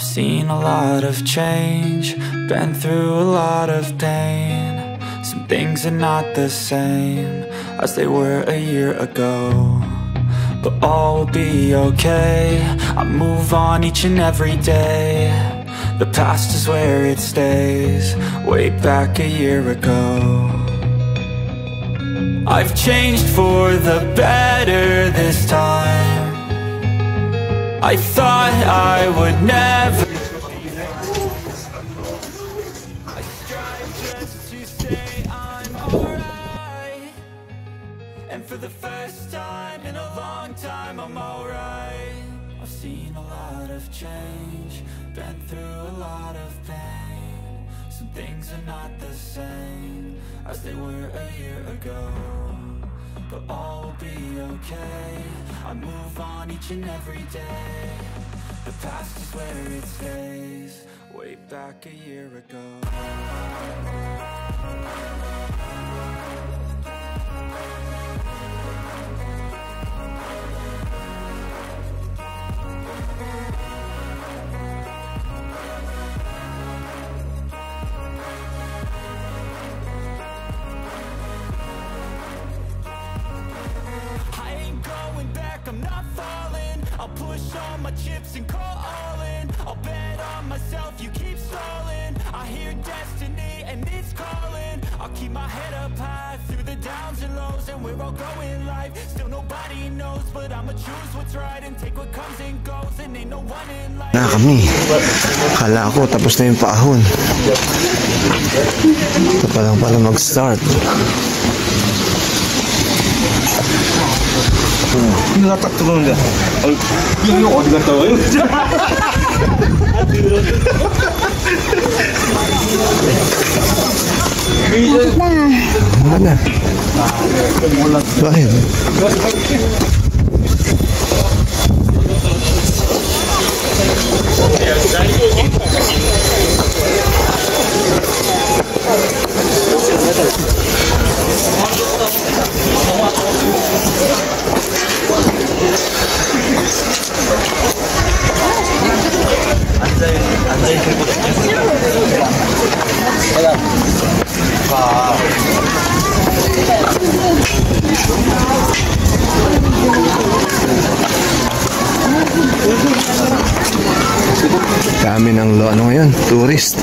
I've seen a lot of change, been through a lot of pain. Some things are not the same as they were a year ago, but all will be okay. I move on each and every day. The past is where it stays, way back a year ago. I've changed for the better this time. I thought I would never. I strive just to say I'm alright, and for the first time in a long time I'm alright. I've seen a lot of change, been through a lot of pain. Some things are not the same as they were a year ago, but all will be okay. I move on each and every day. The past is where it stays, way back a year ago. I'm not falling, I'll push all my chips and call all in. I'll bet on myself, you keep stalling. I hear destiny and it's calling. I'll keep my head up high through the downs and lows, and we're all going life. Still nobody knows, but I'ma choose what's right and take what comes and goes, and ain't no one in life. Na kami. Akala ko tapos na yung paahon. Ito pa lang pala mag-start. 이거 딱 들어오는데 이거 어디 갔다 와요? Mana? Bakit? Dami ng ano ngayon, tourist.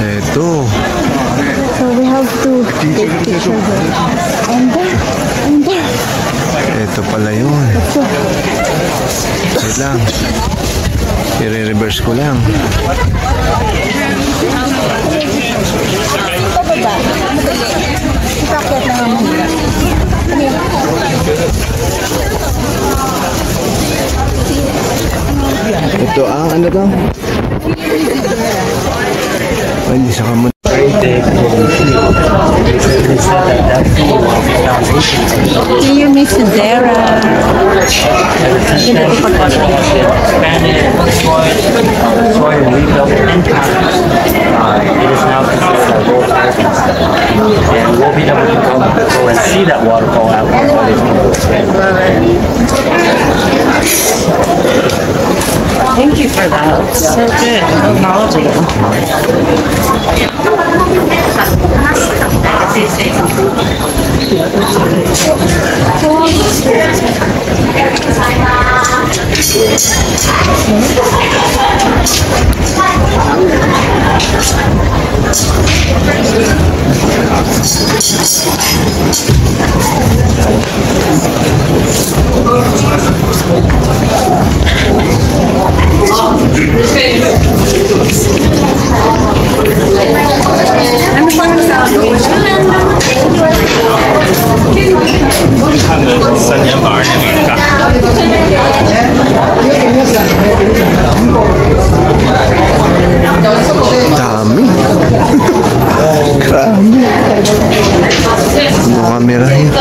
Eto. So we have to take pictures and there. Eto pala yun. Wait lang. I-reverse ko lang. Pababa. Ipakit na naman. Ito ang ano to? Ay, hindi siya kamot. Here, Miss Zara. Soil rebuilt entirely. It is now considered a world heritage site, and we'll be able to go and see that waterfall out there while it's being expanded. Thank you for that. So good. So knowledgeable. Dami. Grabe. Ano camera yun?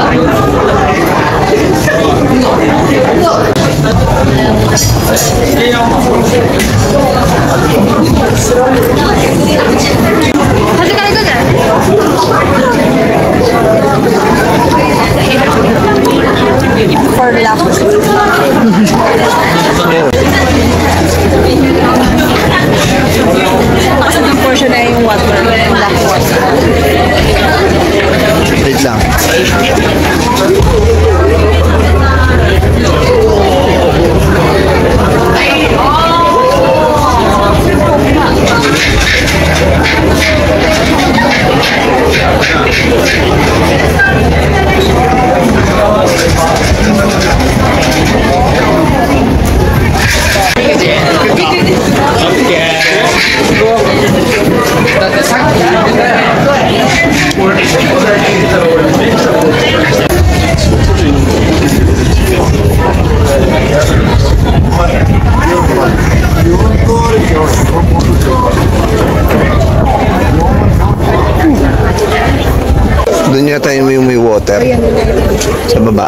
For luck. Diretso na yung water. Black water. Wait lang. Doon yata yung may water. Sa baba.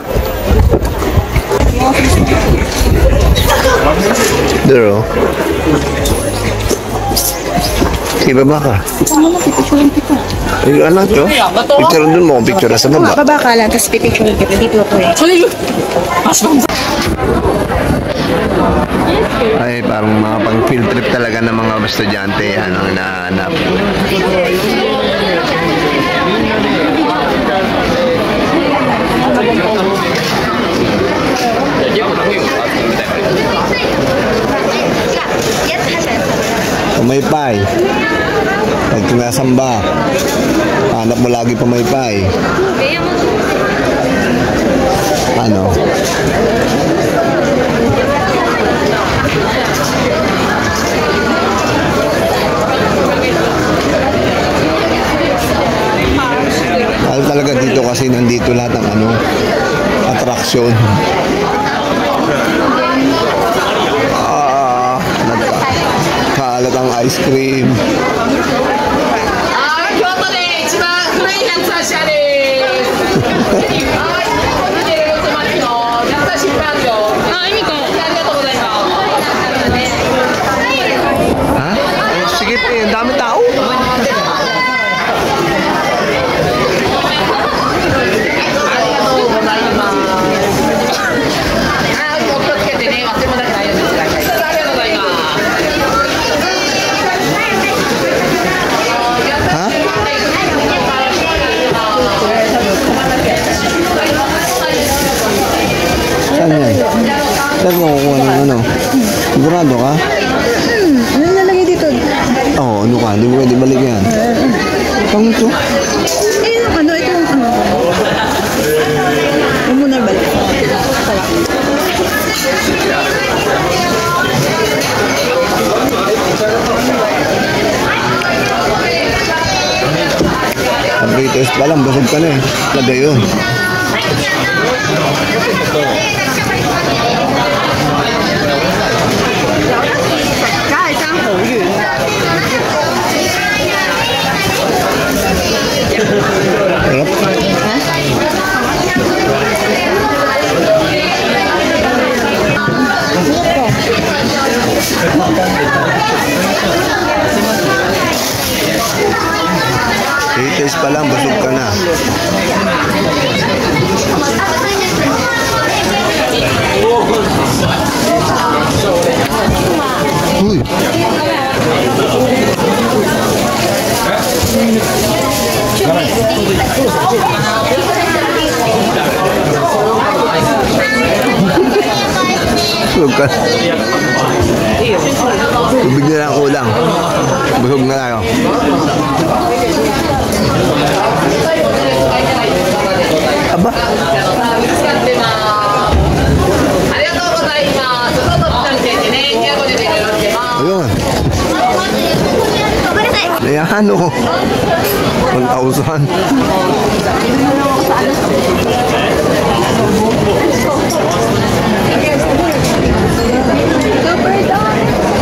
Duro. Ibaba ka. Ay, anak ko. Picture doon mo. Picture sa baba. Baba ka lang, tapos pipicture kita. Dito ako eh. Ay, parang mga pang field trip talaga ng mga estudyante. Yan ang hinahanap. Pumaypay. Pag tinasamba, hanap mo lagi pumaypay. Ano? Mahal talaga dito kasi nandito lahat ng ano, attraction. Nagkaalat ang ice cream. Ha? Sige po, ang dami tao. Saan yan? Saan mo kukuha ng ano? Sigurado ka? Ano nalagay dito? Oo, ano ka? Hindi mo pwede balik yan. Pang ito? Eh, ano, ito yung ano. Huwag mo na balik. Pabritos pa lang, busog ka na eh. Lagay yun. Taste pa lang, busog ka na. Uy. Busog ka. Tubig na lang kulang. Busog na tayo. Aba. Ayun. Ayan o. 1,000.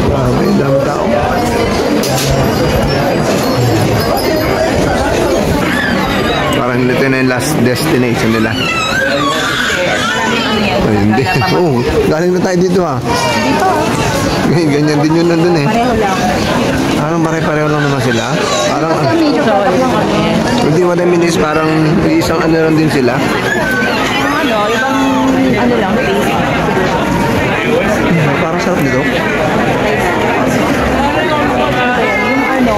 Grabe, dami tao. Parang ito na yung last destination nila. Ay, hindi. Oo, galing na tayo dito ha. Ganyan din yun nandun eh. Pareho lang. Parang pare-pareho lang naman sila. Parang hindi wala minis, parang isang ano lang din sila. Ano, ibang ano lang, taste. Parang sarap nito. Yung ano,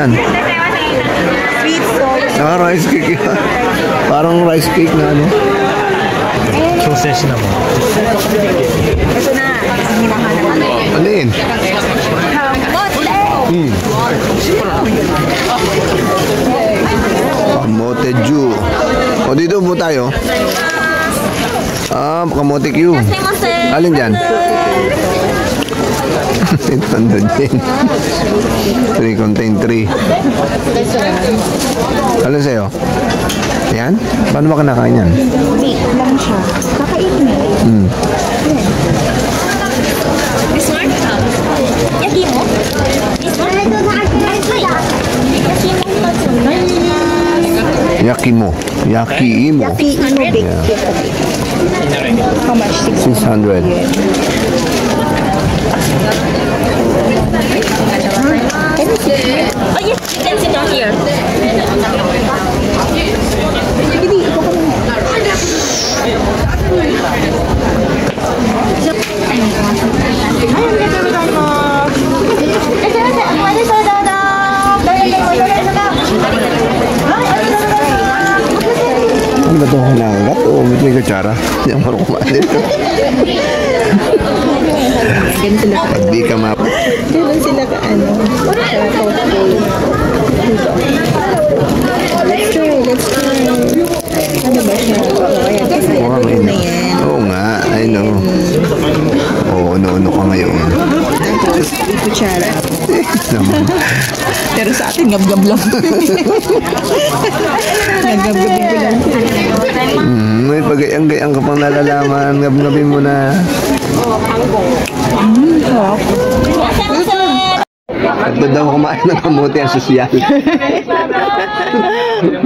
yan? Sweet sauce. Rice cake yan. Parang rice cake na ano. Sausage naman. Ito na. Ang hinahanap. Ano yun? Kamote Ju. O dito po tayo. Kamote Q. Alin dyan? 800 din. 3 contain 3. Alin sa'yo? Yan? Paano ba kinakain yan? Wait lang siya. Kakainin mo. This one? Yaki mo? This one? Yakimo. Yakiimo. Yakiimo big. How much? 600. Oh yes, you can sit down here. Hindi, ito ka muna. Ano ba ito hinangat? O may kutsara? Hindi ako marunong kumain dito. Pag di ka map. Ganun sila ka ano. Let's try. Ano ba siya? Mukhang Na yan. Oo nga, I know. Oo, ano ka ngayon. Kutsara. Naman. Pero sa atin, gab-gab lang. Nagab-gabin ko lang. May pagayang-gayang ka pang nalalaman. Ngab-ngabin mo na. At doon daw kumain ng kamote ang sosyal.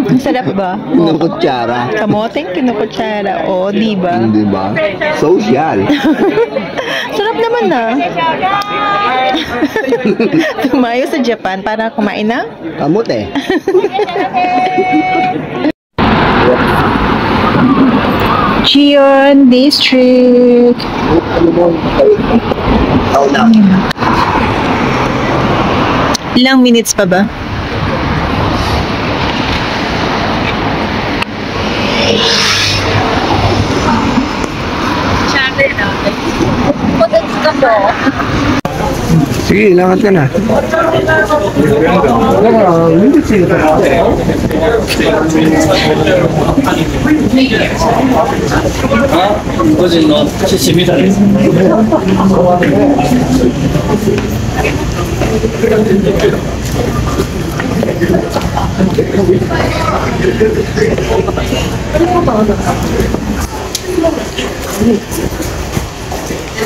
Ang sarap ba? Ng kutsara. Kamoteng kinukutsara. O, di ba? Hindi ba? Social. Sarap naman na. Tumayo sa Japan para kumain ng Kamote. Cheon District. Ilang minutes pa ba? Sige, lakad ka na. It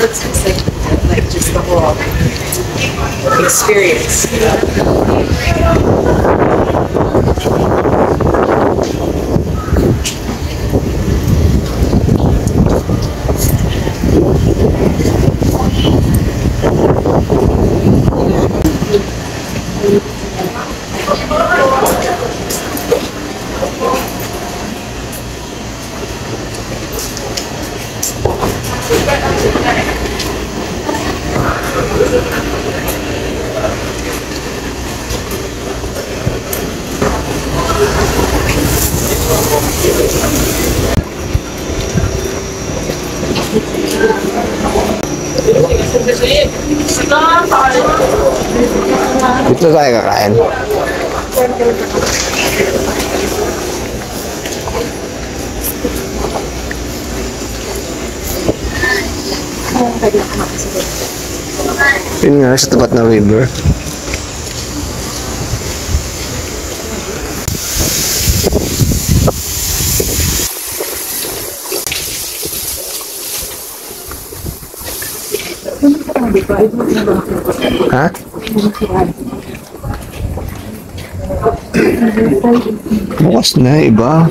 looks like just the whole experience. Dito tayo kakain. Yun nga, sa tapat na river. Ha? Bukas na, iba.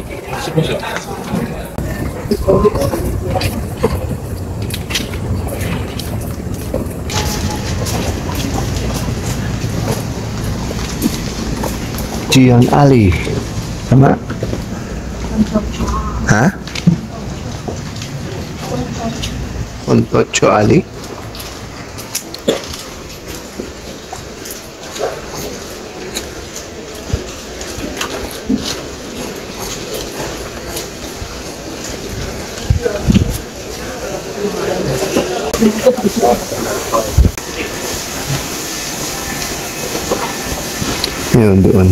Jian Ali. Tama? Ha? Ontocho Ali? Yun, doon.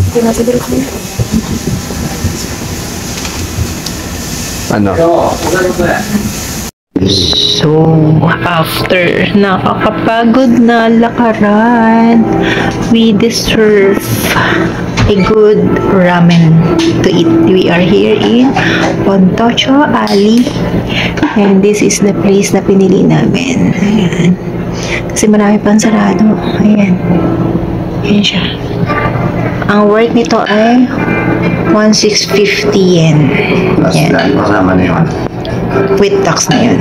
Ano? So, after nakakapagod na lakaran, we deserve a good ramen to eat. We are here in Pontocho Alley, and this is the place na pinili namin. Ayan. Kasi marami pang sarado. Ayan. Ayan siya. Ang worth nito ay 1,650 yen. Ayan. Kasama na yun. With tax na yun.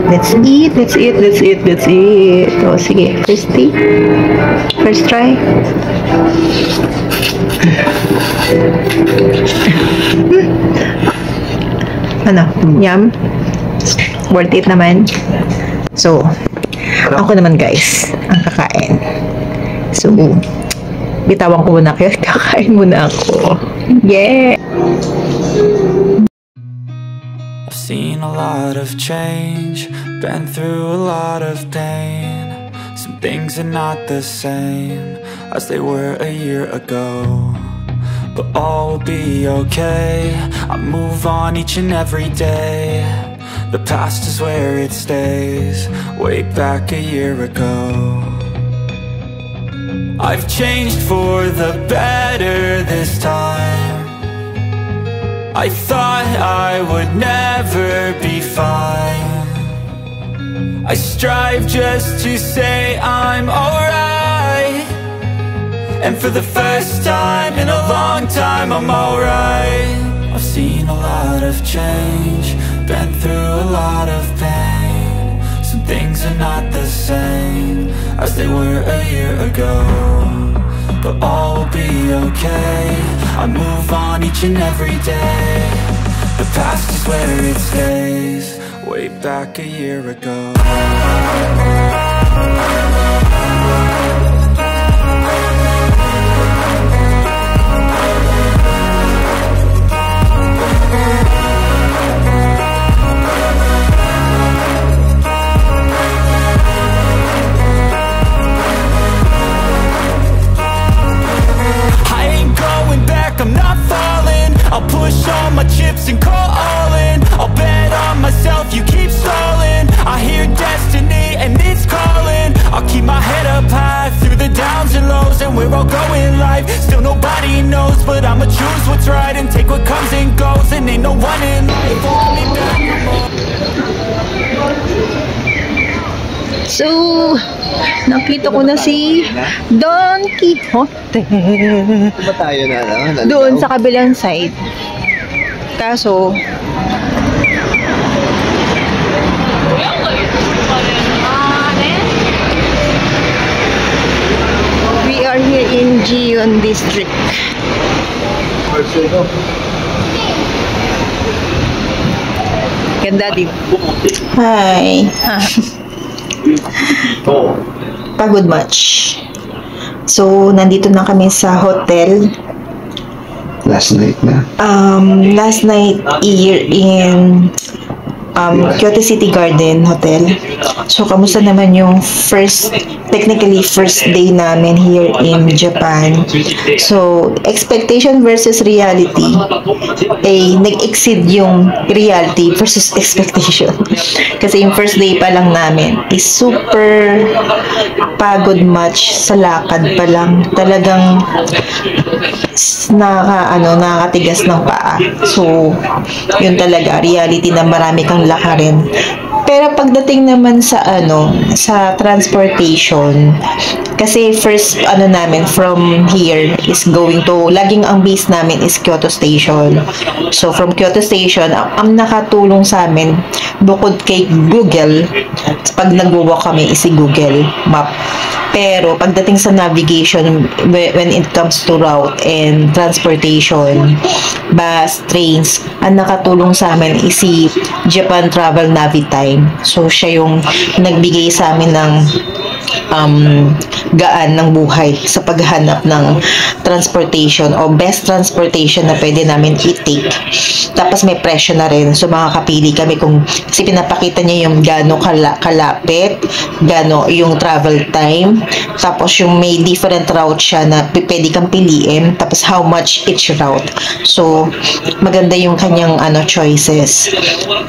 Let's eat, let's eat, let's eat, let's eat. O, sige. First take. First try. Ano? Yum? Worth it naman. So, ako naman guys, ang kakain. So, bitawan ko muna kayo. Kakain muna ako. Yeah! Seen a lot of change, been through a lot of pain. Some things are not the same as they were a year ago, but all will be okay. I move on each and every day. The past is where it stays, way back a year ago. I've changed for the better this time. I thought I would never be fine. I strive just to say I'm alright, and for the first time in a long time I'm alright. I've seen a lot of change, been through a lot of pain. Some things are not the same as they were a year ago, but all will be okay. I move on each and every day. The past is where it stays, way back a year ago. I'm not falling, I'll push all my chips and call all in. I'll bet on myself, you keep stalling. I hear destiny and it's calling. I'll keep my head up high through the downs and lows, and we're all going life. Still nobody knows, but I'ma choose what's right and take what comes and goes. And ain't no one in life holding me back no more. So, nakita ko na si Don Quixote. Ba tayo na, no? Doon sa kabilang side. Kaso, we are here in Gion District. Ganda, di ba? Hi. Pagod much. So, nandito na kami sa hotel. Last night na. Last night here in Kyoto City Garden Hotel. So, kamusta naman yung technically first day namin here in Japan. So, expectation versus reality, nag-exceed yung reality versus expectation. Kasi yung first day pa lang namin is super pagod much sa lakad pa lang. Talagang nakakatigas ng paa. So, yun talaga, reality na marami kang lakarin. Pero pagdating naman sa sa transportation, kasi first namin from here is going to, laging ang base namin is Kyoto Station. So from Kyoto Station, ang nakatulong sa amin bukod kay Google, pag nag-walk kami is si Google Map. Pero pagdating sa navigation, when it comes to route and transportation, bus, trains, ang nakatulong sa amin is si Japan Travel Navitime. So siya yung nagbigay sa amin ng gaan ng buhay sa paghahanap ng transportation o best transportation na pwede namin i-take. Tapos may presyo na rin. So makakapili kami kasi pinapakita niya yung gaano kalapit, gaano yung travel time, tapos yung may different route siya na pwede kang piliin, tapos how much each route. So maganda yung kanyang choices.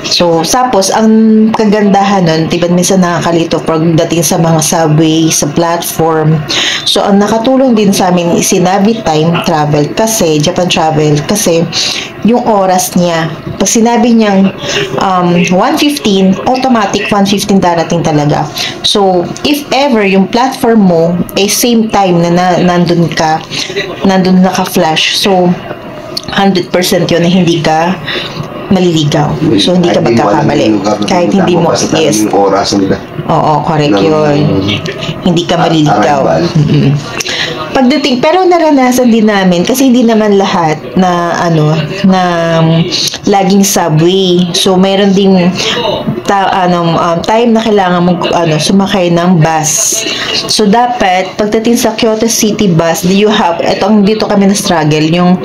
So tapos ang kagandahan nun, diba minsan nakakalito pagdating sa mga subway, sa platform. So ang nakatulong din sa amin is si Navitime Travel kasi, Japan Travel, kasi yung oras niya. Pag sinabi niyang 1:15, automatic 1:15 darating talaga. So, if ever yung platform mo ay same time na nandun naka-flash. So, 100% yun na hindi ka maliligaw. So, hindi ka magkakamali. Kahit hindi mo, yes. Oo, correct yun. Hindi ka maliligaw. Pagdating, pero naranasan din namin kasi hindi naman lahat na laging subway. So mayroon ding time na kailangan mo sumakay ng bus. So dapat pagdating sa Kyoto City bus, dito kami na struggle yung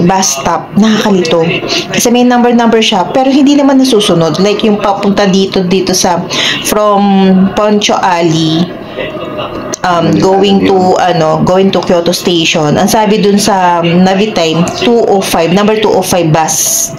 bus stop, nakakalito. Kasi may number siya pero hindi naman nasusunod. Like yung papunta dito sa from Poncho Alley going to Kyoto Station. Ang sabi dun sa Navitime, number 205 bus.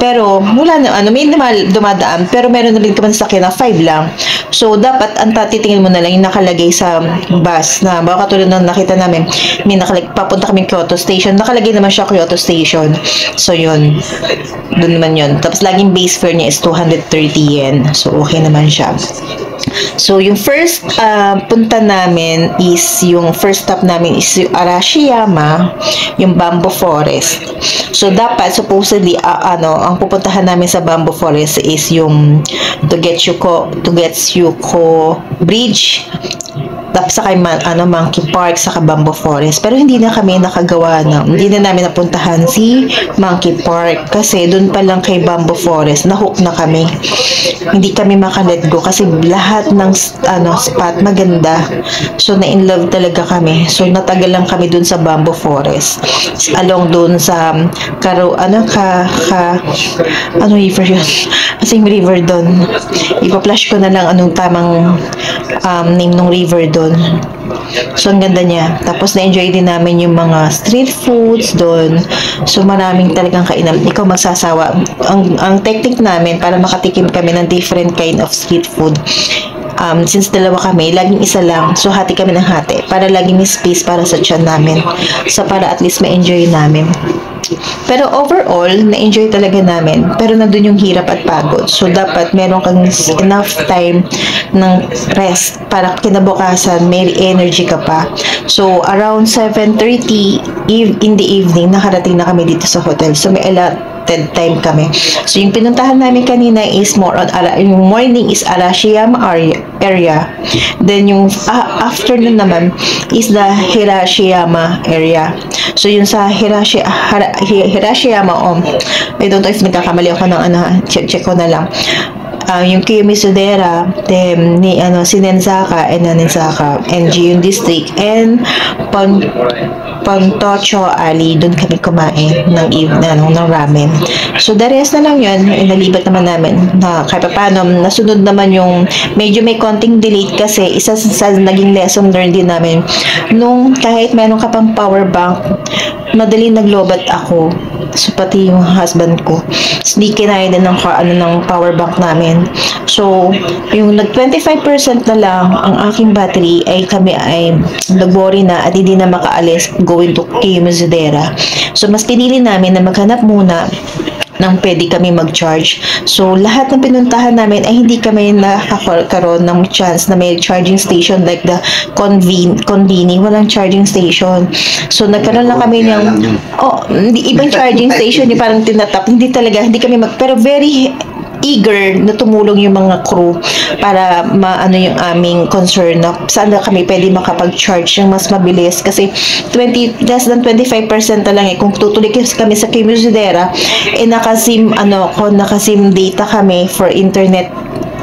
Pero wala na, may dumadaan, pero meron na rin naman sa akin na 5 lang. So dapat ang titingin mo na lang yung nakalagay sa bus na baka katulad ng nakita namin, may nakalagay, papunta kami Kyoto Station, nakalagay naman siya Kyoto Station. So yun, dun naman yun. Tapos laging base fare niya is 230 yen. So okay naman siya. So, yung first punta namin is, yung first stop namin is yung Arashiyama, yung Bamboo Forest. So, dapat, supposedly, ang pupuntahan namin sa Bamboo Forest is yung Togetsuko Bridge, tapos sa Monkey Park, sa Bamboo Forest. Pero hindi na kami nakagawa hindi na namin napuntahan si Monkey Park kasi doon pa lang kay Bamboo Forest, nahook na kami. Hindi kami makalet go kasi lahat ng spot maganda. So na-in love talaga kami. So natagal lang kami doon sa Bamboo Forest. Along doon sa river yun. Kasi yung river doon. Ipa-flash ko na lang anong tamang name ng river doon. So, ang ganda niya. Tapos, na-enjoy din namin yung mga street foods doon. So, maraming talagang kainan. Ikaw magsasawa. Ang technique namin para makatikim kami ng different kind of street food. Since dalawa kami, laging isa lang. So, hati kami ng hati. Para laging may space para sa tiyan namin. So, para at least ma-enjoy namin. Pero overall, na-enjoy talaga namin. Pero nandun yung hirap at pagod. So, dapat meron kang enough time ng rest para kinabukasan, may energy ka pa. So, around 7:30 in the evening, nakarating na kami dito sa hotel. So, may allotted time kami. So, yung pinuntahan namin kanina is more on, yung morning is Arashiyama area. Then, yung afternoon naman is the Hirashiyama area. So, yun sa Hirashiyama, I don't know if nagkakamali ako ng check ko na lang. Yung Kiyomizu-dera, Shinensaka and Nanisaka, and Jiyun District, and Pontocho Alley, doon kami kumain ng ramen. So, the rest na lang yun, inalibat naman namin. Kahit paano, nasunod naman yung, medyo may konting delay kasi isa sa naging lesson learned din namin, nung kahit meron ka pang power bank, madali naglobat ako. So, pati yung husband ko. Hindi kinaya din ng power bank namin. So, yung nag-25% na lang ang aking battery ay kami ay nag-worry na at hindi na makaalis going to Kiyomizu-dera. So, mas pinili namin na maghanap muna nang pwede kami mag-charge. So, lahat ng pinuntahan namin ay hindi kami nakakaroon ng chance na may charging station like the Konbini. Walang charging station. So, nagkaroon lang kami ng ibang charging station yung parang tinatap. Hindi kami pero very eager na tumulong yung mga crew para maano yung aming concern na saan na kami pwede makapag-charge ng mas mabilis kasi less than 25% na lang kung tutuloy kami sa Kiyomizu-dera naka-SIM data kami for internet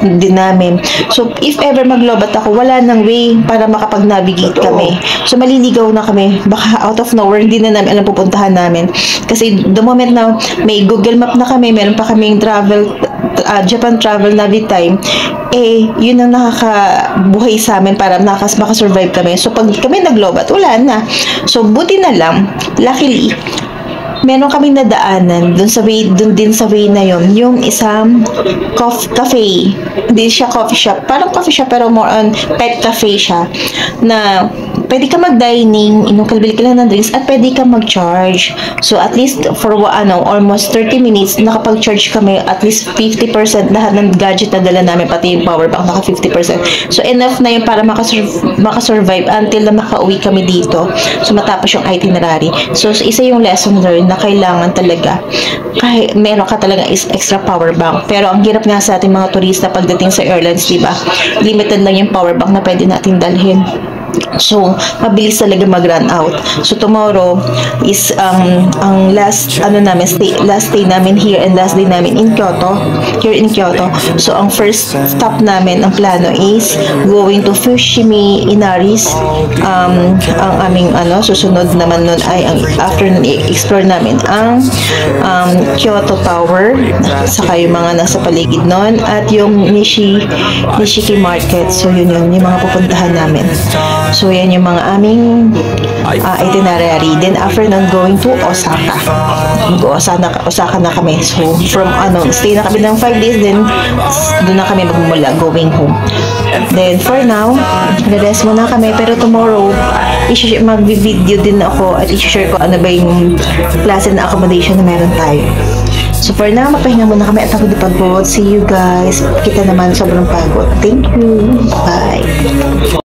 din namin. So, if ever maglobat ako, wala nang way para makapag-navigate kami. So, maliligaw na kami. Baka out of nowhere, hindi na namin alam pupuntahan namin. Kasi the moment na may Google Map na kami, meron pa kaming Japan Travel Navitime, yun ang nakakabuhay sa amin para makasurvive kami. So, pag kami naglobat, wala na. So, buti na lang, luckily, meron kaming nadaanan dun din sa way na yon, yung isang cafe. Hindi siya coffee shop, parang coffee shop pero more on pet cafe siya, na pwede ka mag-dining, kalbili ka lang ng drinks, at pwede ka mag-charge. So, at least for almost 30 minutes, nakapag-charge kami at least 50%, lahat ng gadget na dala namin, pati yung power bank, naka 50%. So, enough na yun para makasurvive until na makauwi kami dito. So, matapos yung itinerary. So, isa yung lesson learned na kailangan talaga, kahit meron ka talaga extra power bank. Pero, ang hirap nga sa ating mga turista pagdating sa airlines, diba? Limited lang yung power bank na pwede natin dalhin. So, mabilis talaga mag-run out. So, tomorrow is ang last stay namin here and last day namin in Kyoto. Here in Kyoto. So, ang first stop namin, ang plano is going to Fushimi Inaris. Ang aming susunod naman nun ay ang afternoon explore namin ang Kyoto Tower, saka yung mga nasa paligid nun, at yung Nishiki Market. So, yun yung mga pupuntahan namin. So, yan yung mga aming itinerary. Then, after nun, going to Osaka. Osaka na kami. So, from stay na kami ng 5 days, then, doon na kami magmula, going home. Then, for now, nag-rest muna kami. Pero tomorrow, mag-video din ako at i-share ko ano ba yung klase na accommodation na meron tayo. So, for now, magpahinga muna kami at ako di pagod. See you guys. Kita naman, sobrang pagod. Thank you. Bye.